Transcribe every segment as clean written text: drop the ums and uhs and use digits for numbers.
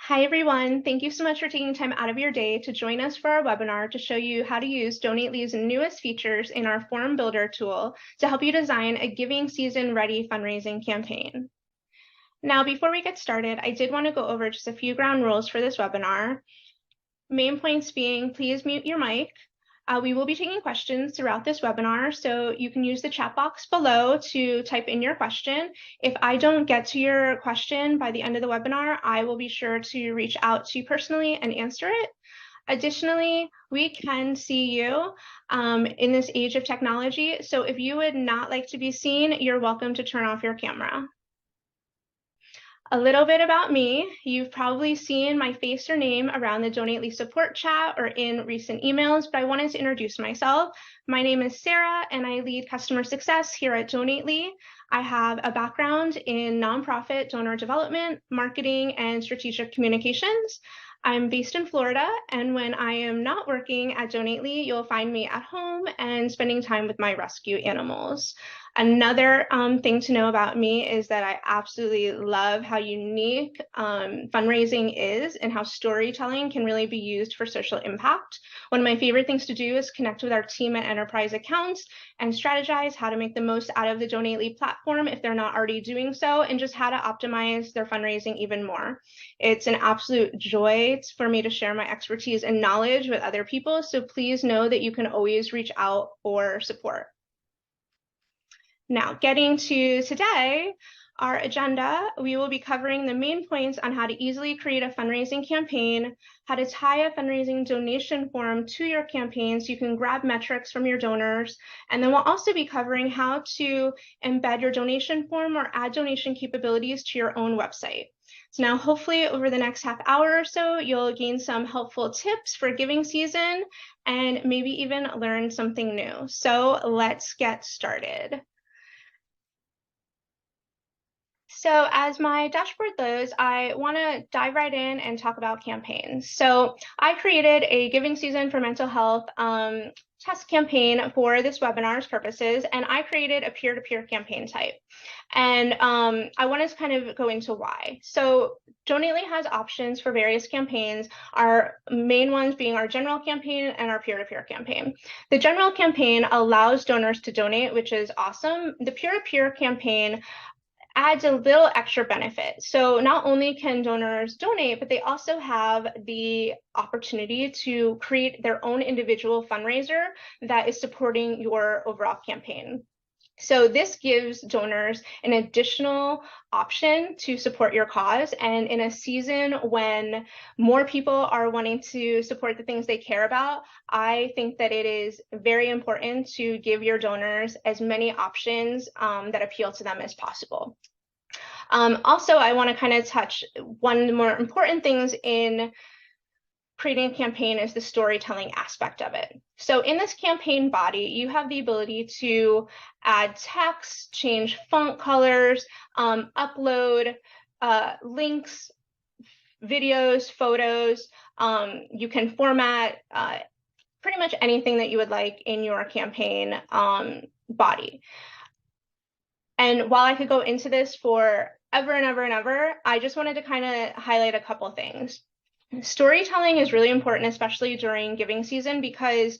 Hi, everyone. Thank you so much for taking time out of your day to join us for our webinar to show you how to use Donately's newest features in our Form Builder tool to help you design a giving season ready fundraising campaign. Now, before we get started, I did want to go over just a few ground rules for this webinar. Main points being, please mute your mic. We will be taking questions throughout this webinar, so you can use the chat box below to type in your question. If I don't get to your question by the end of the webinar, I will be sure to reach out to you personally and answer it. Additionally, we can see you in this age of technology, so if you would not like to be seen, you're welcome to turn off your camera. A little bit about me. You've probably seen my face or name around the Donately support chat or in recent emails, but I wanted to introduce myself. My name is Sarah, and I lead customer success here at Donately. I have a background in nonprofit donor development, marketing, and strategic communications. I'm based in Florida, and when I am not working at Donately, you'll find me at home and spending time with my rescue animals. Another thing to know about me is that I absolutely love how unique fundraising is and how storytelling can really be used for social impact. One of my favorite things to do is connect with our team at enterprise accounts and strategize how to make the most out of the Donately platform if they're not already doing so, and just how to optimize their fundraising even more. It's an absolute joy for me to share my expertise and knowledge with other people, so please know that you can always reach out for support. Now, getting to today, our agenda, we will be covering the main points on how to easily create a fundraising campaign, how to tie a fundraising donation form to your campaign so you can grab metrics from your donors, and then we'll also be covering how to embed your donation form or add donation capabilities to your own website. So now hopefully over the next half hour or so, you'll gain some helpful tips for giving season and maybe even learn something new. So let's get started. So as my dashboard loads, I want to dive right in and talk about campaigns. So I created a giving season for mental health test campaign for this webinar's purposes, and I created a peer-to-peer campaign type. And I want to kind of go into why. So Donately has options for various campaigns, our main ones being our general campaign and our peer-to-peer campaign. The general campaign allows donors to donate, which is awesome. The peer-to-peer campaign adds a little extra benefit. So not only can donors donate, but they also have the opportunity to create their own individual fundraiser that is supporting your overall campaign. So this gives donors an additional option to support your cause. And in a season when more people are wanting to support the things they care about, I think that it is very important to give your donors as many options that appeal to them as possible. Also, I want to kind of touch one of the more important things in creating a campaign is the storytelling aspect of it. So in this campaign body, you have the ability to add text, change font colors, upload links, videos, photos. You can format pretty much anything that you would like in your campaign body. And while I could go into this for ever and ever and ever, I just wanted to kind of highlight a couple things. Storytelling is really important, especially during giving season, because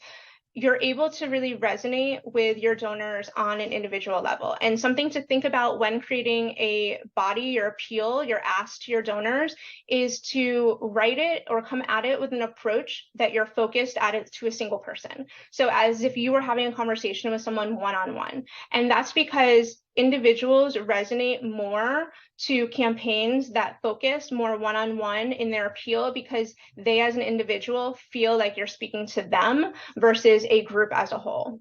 you're able to really resonate with your donors on an individual level. And something to think about when creating a body, your appeal, your ask to your donors, is to write it or come at it with an approach that you're focused at it to a single person. So as if you were having a conversation with someone one-on-one. And that's because individuals resonate more to campaigns that focus more one-on-one in their appeal, because they as an individual feel like you're speaking to them versus a group as a whole.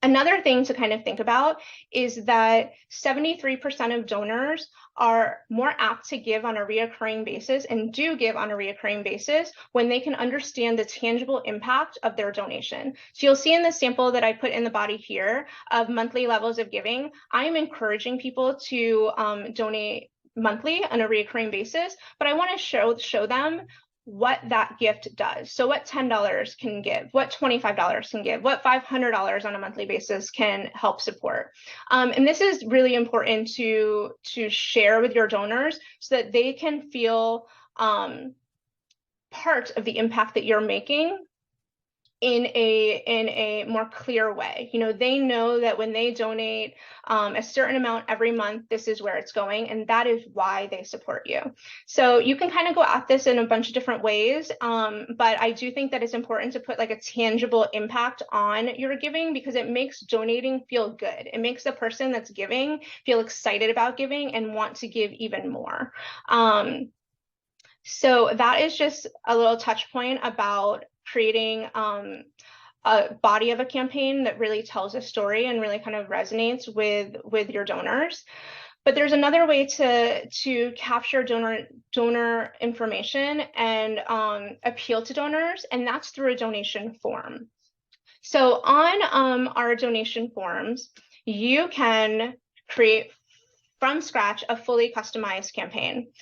Another thing to kind of think about is that 73% of donors are more apt to give on a reoccurring basis and do give on a reoccurring basis when they can understand the tangible impact of their donation. So you'll see in the sample that I put in the body here of monthly levels of giving, I am encouraging people to donate monthly on a reoccurring basis, but I want to show them what that gift does. So what $10 can give, what $25 can give, what $500 on a monthly basis can help support. And this is really important to share with your donors so that they can feel part of the impact that you're making in a more clear way. You know, they know that when they donate a certain amount every month, this is where it's going, and that is why they support you. So you can kind of go at this in a bunch of different ways, but I do think that it's important to put like a tangible impact on your giving, because it makes donating feel good. It makes the person that's giving feel excited about giving and want to give even more. So that is just a little touch point about creating a body of a campaign that really tells a story and really kind of resonates with your donors. But there's another way to capture donor information and appeal to donors, and that's through a donation form. So on our donation forms, you can create from scratch a fully customized campaign.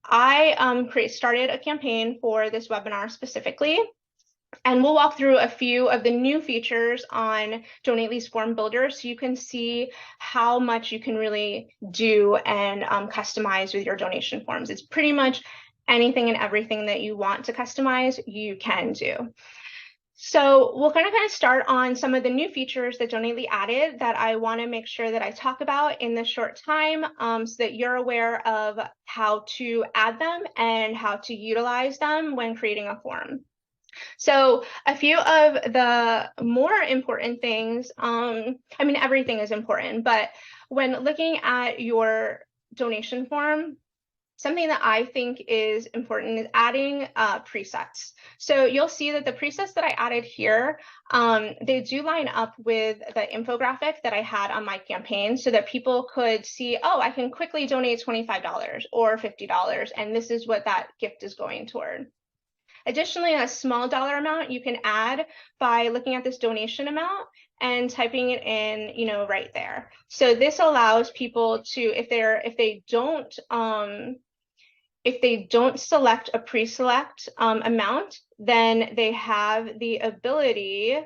I started a campaign for this webinar specifically, and we'll walk through a few of the new features on Donately's Form Builder so you can see how much you can really do and customize with your donation forms. It's pretty much anything and everything that you want to customize, you can do. So we're going to kind of start on some of the new features that Donately added that I want to make sure that I talk about in this short time, so that you're aware of how to add them and how to utilize them when creating a form. So a few of the more important things, I mean, everything is important, but when looking at your donation form, something that I think is important is adding presets. So you'll see that the presets that I added here, they do line up with the infographic that I had on my campaign so that people could see, oh, I can quickly donate $25 or $50, and this is what that gift is going toward. Additionally, a small dollar amount you can add by looking at this donation amount and typing it in, you know, right there. So this allows people to, if they don't select a pre-select amount, then they have the ability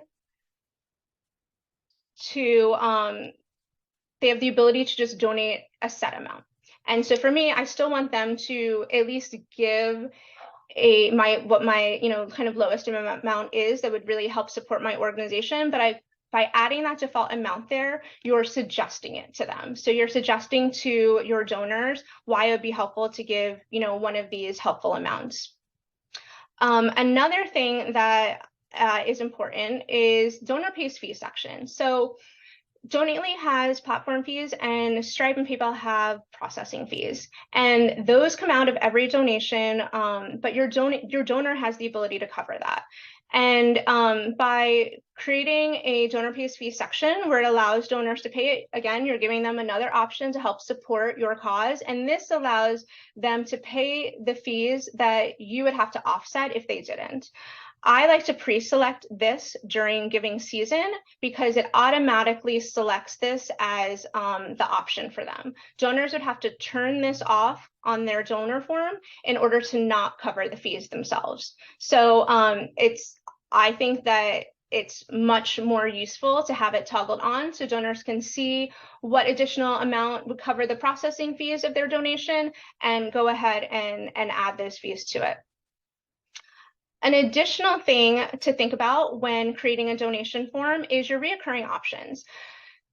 to just donate a set amount. And so for me, I still want them to at least give what my kind of lowest amount is that would really help support my organization. But by adding that default amount there, you're suggesting it to them. So you're suggesting to your donors why it would be helpful to give one of these helpful amounts. Another thing that is important is donor pays fee section. So Donately has platform fees, and Stripe and PayPal have processing fees, and those come out of every donation, but your donor has the ability to cover that. And by creating a donor pays fee section where it allows donors to pay it, again, you're giving them another option to help support your cause, and this allows them to pay the fees that you would have to offset if they didn't. I like to pre-select this during giving season because it automatically selects this as the option for them. Donors would have to turn this off on their donor form in order to not cover the fees themselves. So I think that it's much more useful to have it toggled on so donors can see what additional amount would cover the processing fees of their donation and go ahead and add those fees to it. An additional thing to think about when creating a donation form is your reoccurring options.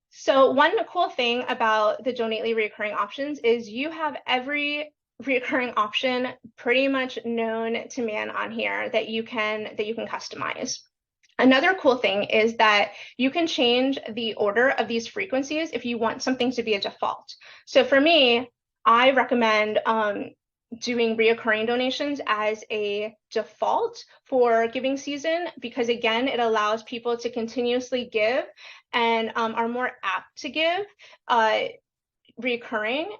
So one cool thing about the Donately reoccurring options is you have every reoccurring option pretty much known to man on here that you can customize. Another cool thing is that you can change the order of these frequencies if you want something to be a default. So for me, I recommend doing reoccurring donations as a default for giving season, because again, it allows people to continuously give and are more apt to give recurring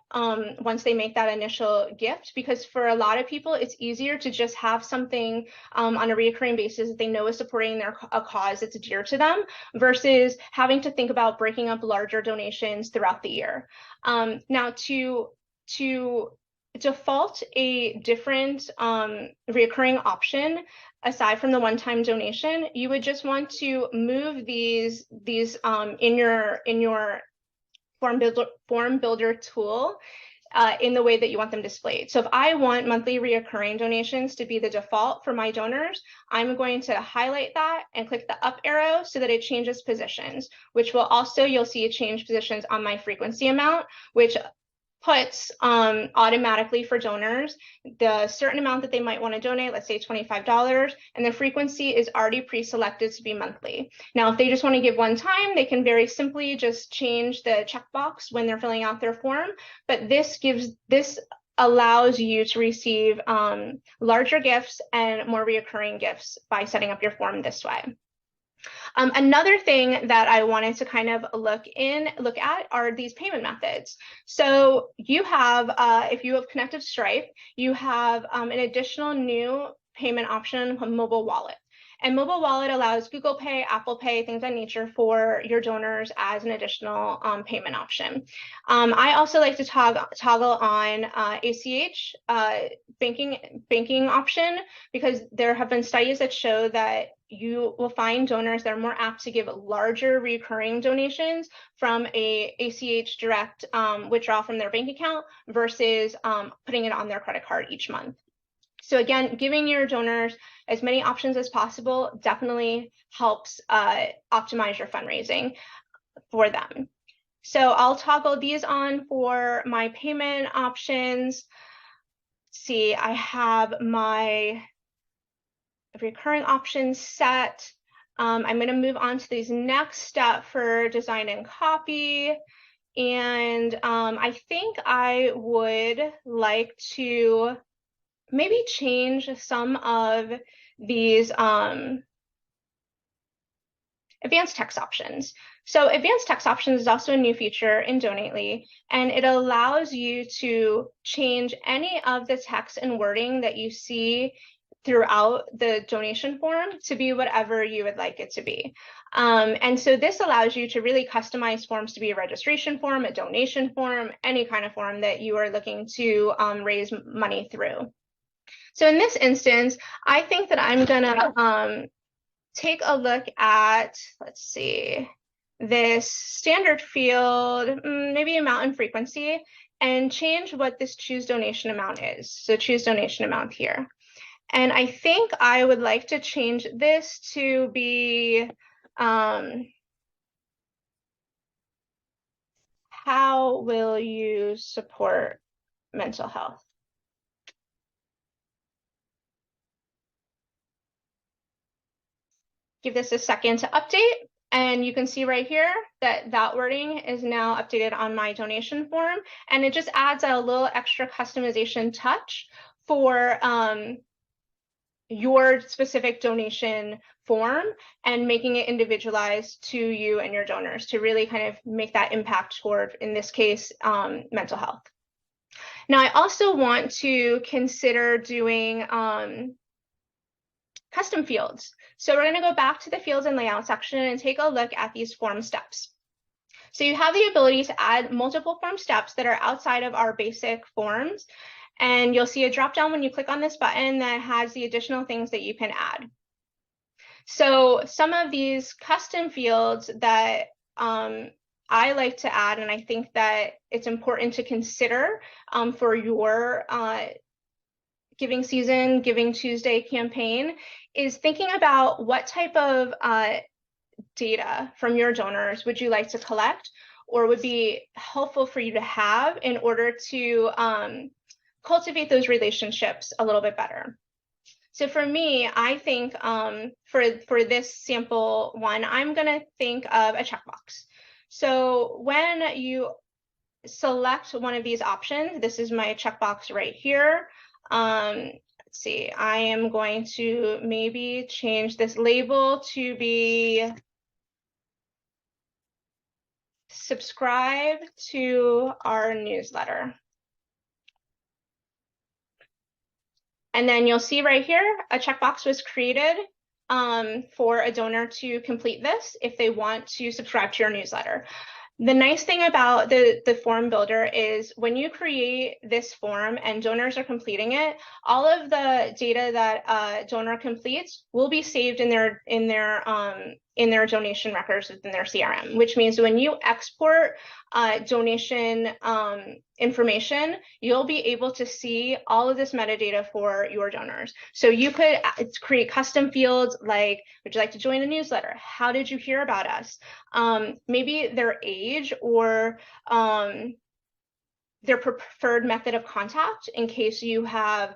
once they make that initial gift, because for a lot of people it's easier to just have something on a recurring basis that they know is supporting a cause that's dear to them versus having to think about breaking up larger donations throughout the year. Now to default a different recurring option aside from the one-time donation, you would just want to move these in your form builder tool in the way that you want them displayed. So if I want monthly reoccurring donations to be the default for my donors, I'm going to highlight that and click the up arrow so that it changes positions, which will also, you'll see it change positions on my frequency amount, which puts automatically for donors the certain amount that they might want to donate, let's say $25, and the frequency is already pre-selected to be monthly. Now, if they just want to give one time, they can very simply just change the checkbox when they're filling out their form, but this allows you to receive larger gifts and more reoccurring gifts by setting up your form this way. Another thing that I wanted to kind of look at are these payment methods. So you have, if you have connected Stripe, you have an additional new payment option, a mobile wallet. And mobile wallet allows Google Pay, Apple Pay, things of that nature for your donors as an additional payment option. I also like to toggle on ACH banking option, because there have been studies that show that you will find donors that are more apt to give larger recurring donations from a ACH direct withdrawal from their bank account versus putting it on their credit card each month. So again, giving your donors as many options as possible definitely helps optimize your fundraising for them. So I'll toggle these on for my payment options. Let's see, I have my recurring options set. I'm going to move on to these next step for design and copy. And I think I would like to maybe change some of these advanced text options. So advanced text options is also a new feature in Donately, and it allows you to change any of the text and wording that you see throughout the donation form to be whatever you would like it to be. And so this allows you to really customize forms to be a registration form, a donation form, any kind of form that you are looking to raise money through. So in this instance, I think that I'm gonna take a look at, let's see, this standard field, maybe amount and frequency, and change what this choose donation amount is. So choose donation amount here. And I think I would like to change this to be how will you support mental health? Give this a second to update, and you can see right here that that wording is now updated on my donation form, and it just adds a little extra customization touch for your specific donation form and making it individualized to you and your donors to really kind of make that impact toward, in this case, mental health. Now, I also want to consider doing custom fields. So we're going to go back to the fields and layout section and take a look at these form steps. So you have the ability to add multiple form steps that are outside of our basic forms. And you'll see a drop down when you click on this button that has the additional things that you can add. So some of these custom fields that I like to add, and I think that it's important to consider for your Giving Season, Giving Tuesday campaign, is thinking about what type of data from your donors would you like to collect or would be helpful for you to have in order to cultivate those relationships a little bit better. So for me, I think for this sample one, I'm going to think of a checkbox. So when you select one of these options, this is my checkbox right here. Let's see, I am going to maybe change this label to be subscribe to our newsletter. And then you'll see right here, a checkbox was created for a donor to complete this if they want to subscribe to your newsletter. The nice thing about the form builder is when you create this form and donors are completing it, all of the data that a donor completes will be saved in their in their donation records within their CRM, which means when you export donation information, you'll be able to see all of this metadata for your donors. So you could create custom fields like, would you like to join a newsletter? How did you hear about us? Maybe their age or their preferred method of contact in case you have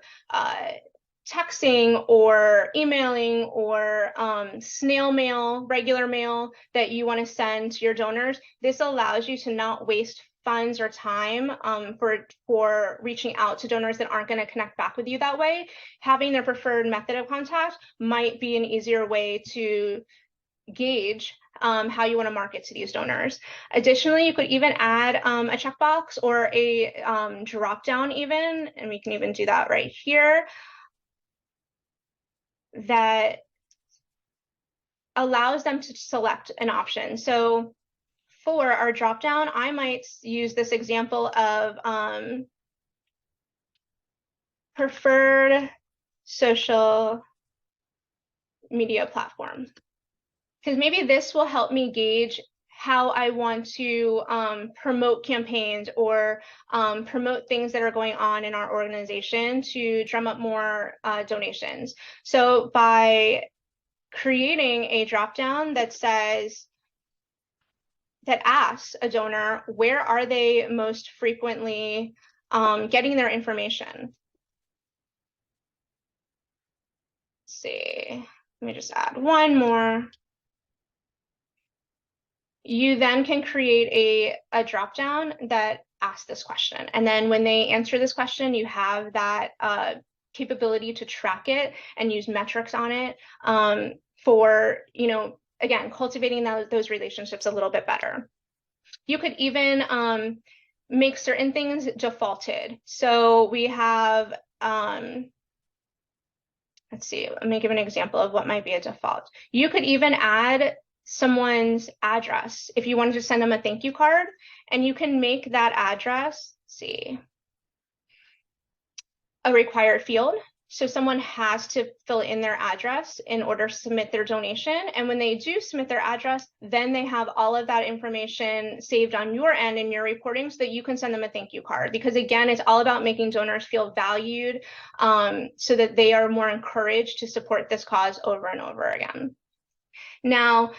texting or emailing or snail mail, regular mail that you want to send to your donors. This allows you to not waste funds or time for reaching out to donors that aren't going to connect back with you that way. Having their preferred method of contact might be an easier way to gauge how you want to market to these donors. Additionally, you could even add a checkbox or a drop down even, and we can even do that right here, that allows them to select an option. So for our drop down, I might use this example of preferred social media platform, because maybe this will help me gauge how I want to promote campaigns or promote things that are going on in our organization to drum up more donations. So by creating a dropdown that asks a donor, where are they most frequently getting their information? Let's see, let me just add one more. You then can create a dropdown that asks this question. And then when they answer this question, you have that capability to track it and use metrics on it for, again, cultivating those relationships a little bit better. You could even make certain things defaulted. So we have, let's see, let me give an example of what might be a default. You could even add someone's address if you wanted to send them a thank you card, and you can make that address, let's see, a required field. So someone has to fill in their address in order to submit their donation. And when they do submit their address, then they have all of that information saved on your end in your reporting so that you can send them a thank you card. Because again, it's all about making donors feel valued so that they are more encouraged to support this cause over and over again. Now,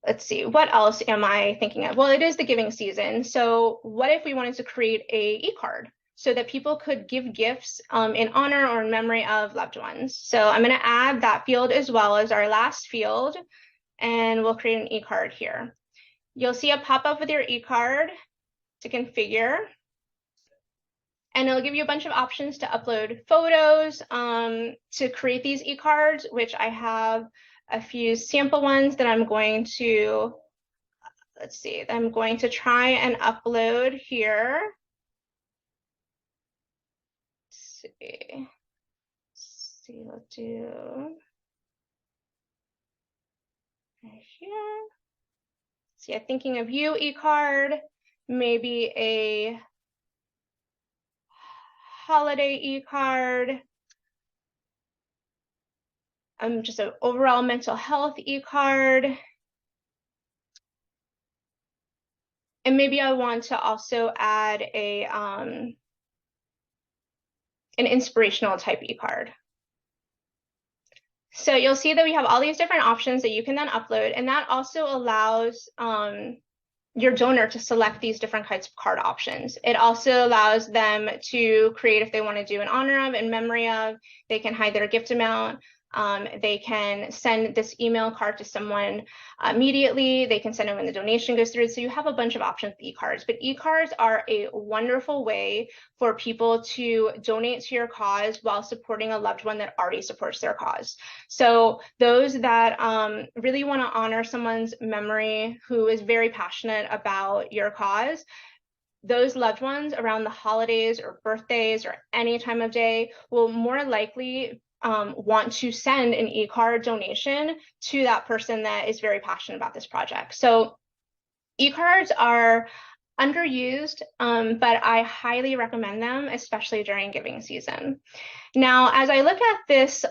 let's see, what else am I thinking of? Well, it is the giving season. So what if we wanted to create a e-card so that people could give gifts in honor or in memory of loved ones? So I'm going to add that field as well as our last field, and we'll create an e-card here. You'll see a pop-up with your e-card to configure, and it'll give you a bunch of options to upload photos to create these e-cards, which I have a few sample ones that I'm going to, let's see, I'm going to try and upload here. Let's see, let's do right here. See, I'm thinking of you e-card, maybe a holiday e-card, just an overall mental health e-card. And maybe I want to also add an inspirational type e-card. So you'll see that we have all these different options that you can then upload, and that also allows your donor to select these different kinds of card options. It also allows them to create, if they want to do in honor of, in memory of, they can hide their gift amount. They can send this email card to someone immediately. They can send it when the donation goes through. So you have a bunch of options with e-cards, but e-cards are a wonderful way for people to donate to your cause while supporting a loved one that already supports their cause. So those that really want to honor someone's memory who is very passionate about your cause, those loved ones around the holidays or birthdays or any time of day will more likely want to send an e-card donation to that person that is very passionate about this project. So e-cards are underused, but I highly recommend them, especially during giving season. Now, as I look at this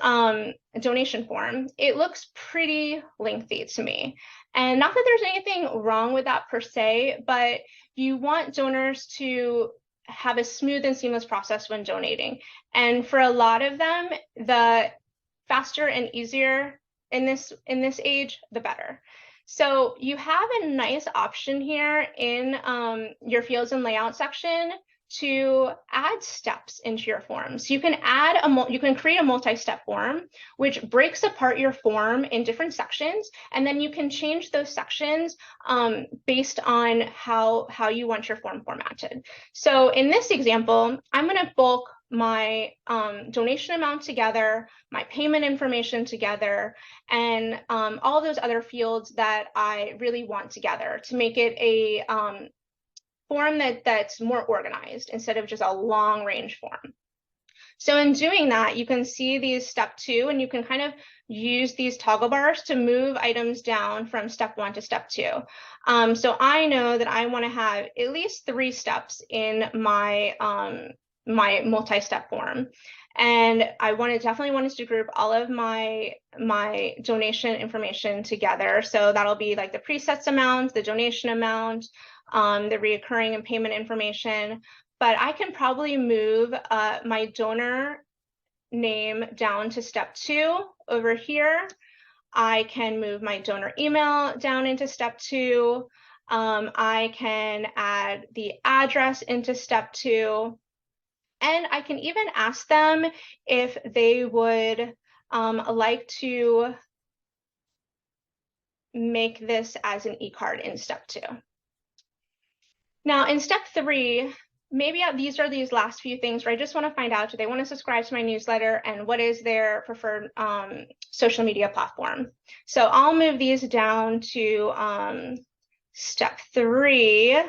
donation form, it looks pretty lengthy to me. And not that there's anything wrong with that per se, but you want donors to have a smooth and seamless process when donating. And for a lot of them, the faster and easier in this age, the better. So you have a nice option here in your fields and layout section to add steps into your form. So you can you can create a multi-step form, which breaks apart your form in different sections, and then you can change those sections based on how you want your form formatted. So in this example, I'm going to bulk my donation amount together, my payment information together, and all those other fields that I really want together to make it a form that's more organized instead of just a long range form. So in doing that, you can see these step 2, and you can kind of use these toggle bars to move items down from step 1 to step 2. So I know that I want to have at least 3 steps in my my multi-step form. And I definitely wanted to group all of my donation information together. So that'll be like the presets amount, the donation amount, the reoccurring and payment information. But I can probably move my donor name down to step 2 over here. I can move my donor email down into step 2. I can add the address into step 2. And I can even ask them if they would like to make this as an e-card in step 2. Now in step 3, maybe these are these last few things where I just want to find out, do they want to subscribe to my newsletter, and what is their preferred social media platform. So I'll move these down to step 3.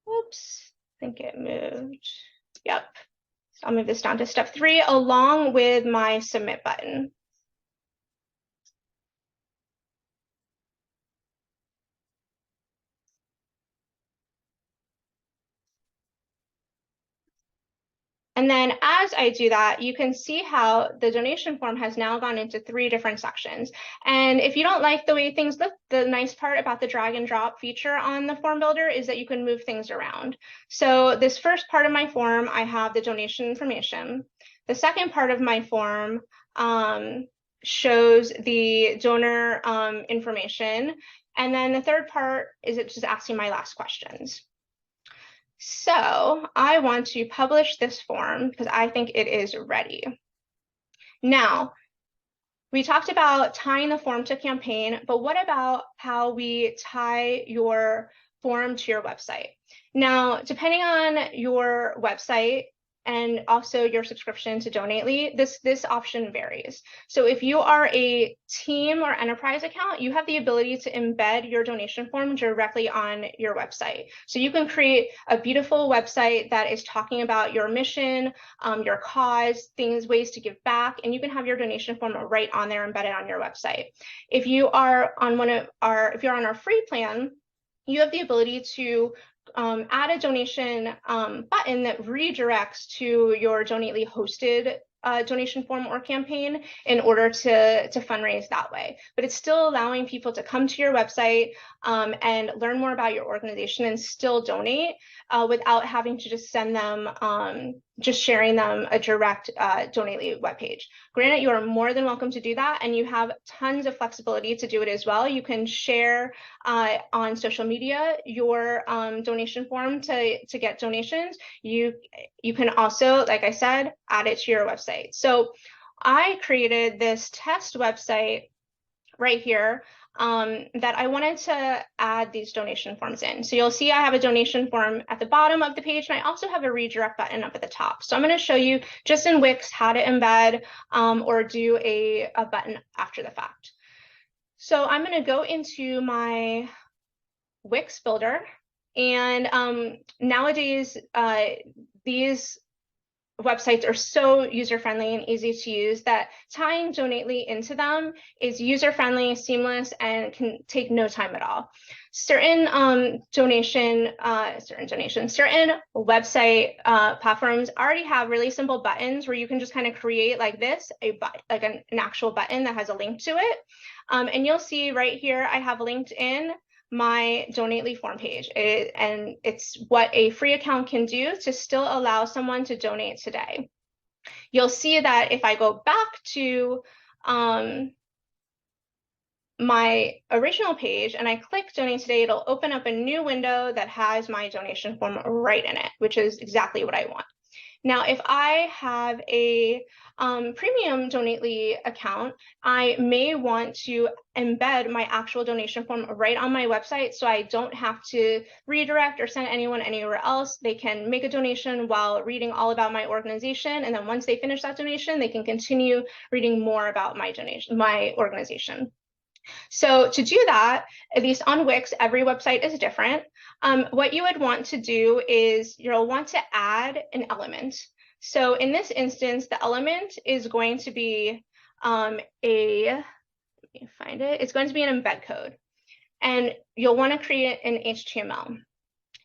Oops, I think it moved. Yep. So I'll move this down to step 3 along with my submit button. And then as I do that, you can see how the donation form has now gone into 3 different sections. And if you don't like the way things look, the nice part about the drag and drop feature on the form builder is that you can move things around. So this first part of my form, I have the donation information. The second part of my form shows the donor information. And then the third part is it just asking my last questions. So I want to publish this form because I think it is ready. Now, we talked about tying the form to campaign, but what about how we tie your form to your website? Now, depending on your website and also your subscription to Donately, this option varies. So if you are a team or enterprise account, you have the ability to embed your donation form directly on your website. So you can create a beautiful website that is talking about your mission, your cause, ways to give back, and you can have your donation form right on there embedded on your website. If you are on if you're on our free plan, you have the ability to add a donation button that redirects to your Donately hosted donation form or campaign in order to fundraise that way. But it's still allowing people to come to your website and learn more about your organization and still donate without having to just send them, just sharing them a direct Donately webpage. Granted, you are more than welcome to do that, and you have tons of flexibility to do it as well. You can share on social media your donation form to get donations. You can also, like I said, add it to your website. So I created this test website right here that I wanted to add these donation forms in. So you'll see I have a donation form at the bottom of the page, and I also have a redirect button up at the top. So I'm going to show you just in Wix how to embed or do a button after the fact. So I'm going to go into my Wix builder, and nowadays these websites are so user-friendly and easy to use that tying Donately into them is user-friendly, seamless, and can take no time at all. Certain certain website platforms already have really simple buttons where you can just kind of create like this, like an actual button that has a link to it. And you'll see right here, I have linked in my Donately form page. And it's what a free account can do to still allow someone to donate today. You'll see that if I go back to my original page and I click donate today, it'll open up a new window that has my donation form right in it, which is exactly what I want. Now, if I have a premium Donately account, I may want to embed my actual donation form right on my website so I don't have to redirect or send anyone anywhere else. They can make a donation while reading all about my organization. And then once they finish that donation, they can continue reading more about my organization. So to do that, at least on Wix, every website is different. What you would want to do is you'll want to add an element. So in this instance, the element is going to be let me find it. It's going to be an embed code. And you'll want to create an HTML.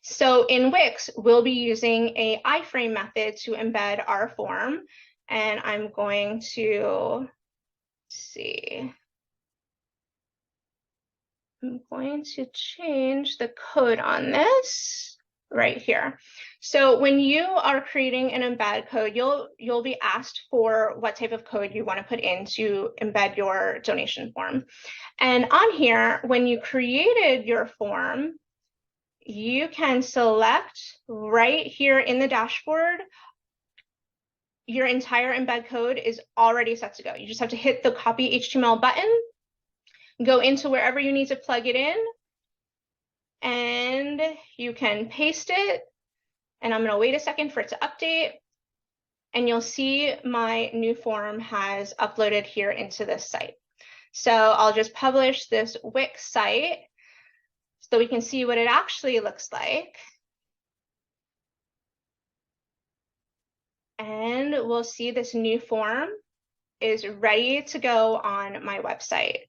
So in Wix, we'll be using a iframe method to embed our form. And I'm going to see. I'm going to change the code on this right here. So when you are creating an embed code, you'll be asked for what type of code you want to put in to embed your donation form. And on here, when you created your form, you can select right here in the dashboard. Your entire embed code is already set to go. You just have to hit the copy HTML button, go into wherever you need to plug it in, and you can paste it. And I'm going to wait a second for it to update. And you'll see my new form has uploaded here into this site. So I'll just publish this Wix site so we can see what it actually looks like. And we'll see this new form is ready to go on my website.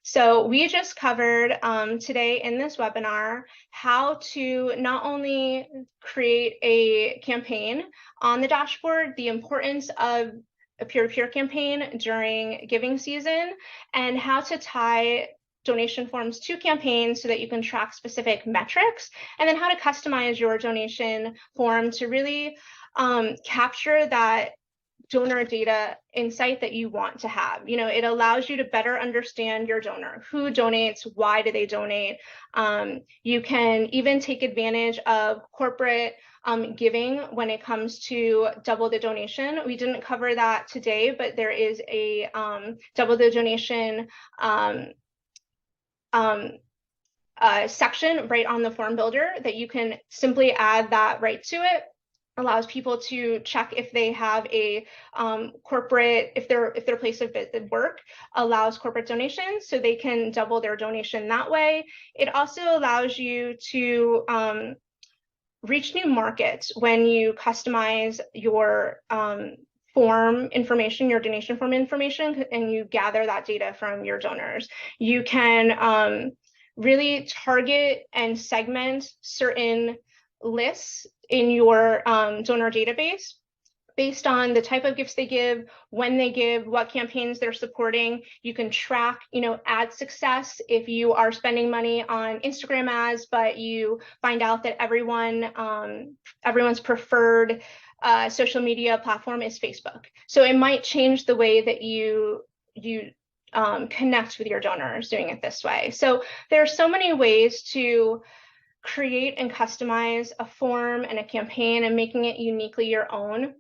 So we just covered today in this webinar how to not only create a campaign on the dashboard, the importance of a peer-to-peer campaign during giving season, and how to tie donation forms to campaigns so that you can track specific metrics, and then how to customize your donation form to really capture that donor data insight that you want to have. You know, it allows you to better understand your donor, who donates, why do they donate. You can even take advantage of corporate giving when it comes to double the donation. We didn't cover that today, but there is a double the donation section right on the form builder that you can simply add that right to it. Allows people to check if they have a corporate, if their place of work allows corporate donations, so they can double their donation that way. It also allows you to reach new markets when you customize your form information, your donation form information, and you gather that data from your donors. You can really target and segment certain lists in your donor database based on the type of gifts they give, when they give, what campaigns they're supporting. You can track, ad success. If you are spending money on Instagram ads, but you find out that everyone's preferred social media platform is Facebook. So it might change the way that you connect with your donors doing it this way. So there are so many ways to create and customize a form and a campaign and making it uniquely your own,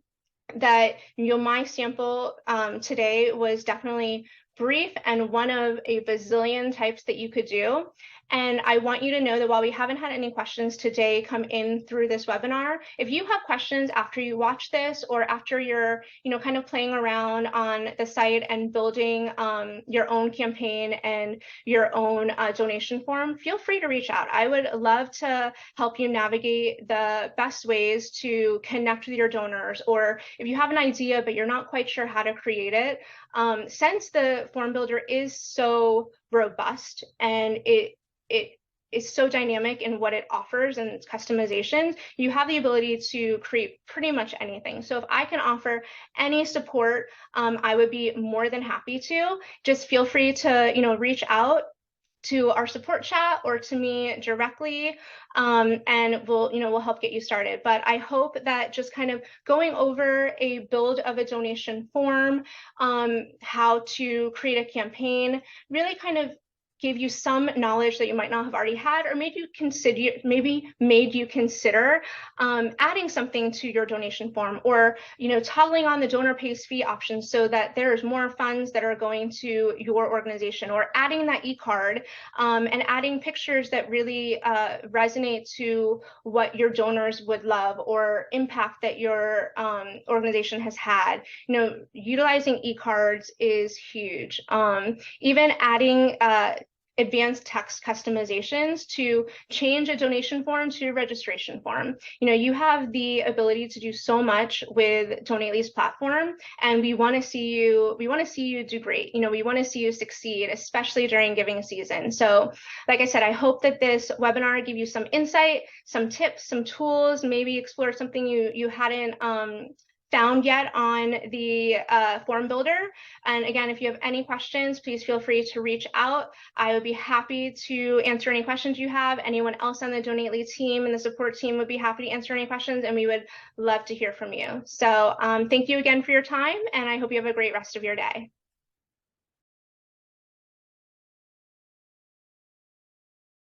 that my sample today was definitely brief and one of a bazillion types that you could do. And I want you to know that while we haven't had any questions today come in through this webinar, if you have questions after you watch this or after you're, kind of playing around on the site and building your own campaign and your own donation form, feel free to reach out. I would love to help you navigate the best ways to connect with your donors, or if you have an idea but you're not quite sure how to create it. Since the form builder is so robust and it is so dynamic in what it offers and its customizations, you have the ability to create pretty much anything. So if I can offer any support, I would be more than happy to. Just feel free to, reach out to our support chat or to me directly, and we'll help get you started. But I hope that just kind of going over a build of a donation form, how to create a campaign, really kind of gave you some knowledge that you might not have already had, or made you consider adding something to your donation form, or toggling on the donor pays fee option so that there's more funds that are going to your organization, or adding that e-card, and adding pictures that really resonate to what your donors would love or impact that your organization has had. Utilizing e-cards is huge. Even adding advanced text customizations to change a donation form to a registration form. You have the ability to do so much with Donately's platform, and we want to see you do great. We want to see you succeed, especially during giving season. So like I said, I hope that this webinar gave you some insight, some tips, some tools, maybe explore something you hadn't found yet on the form builder. And again, if you have any questions, please feel free to reach out. I would be happy to answer any questions you have. Anyone else on the Donately team and the support team would be happy to answer any questions, and we would love to hear from you. So thank you again for your time, and I hope you have a great rest of your day.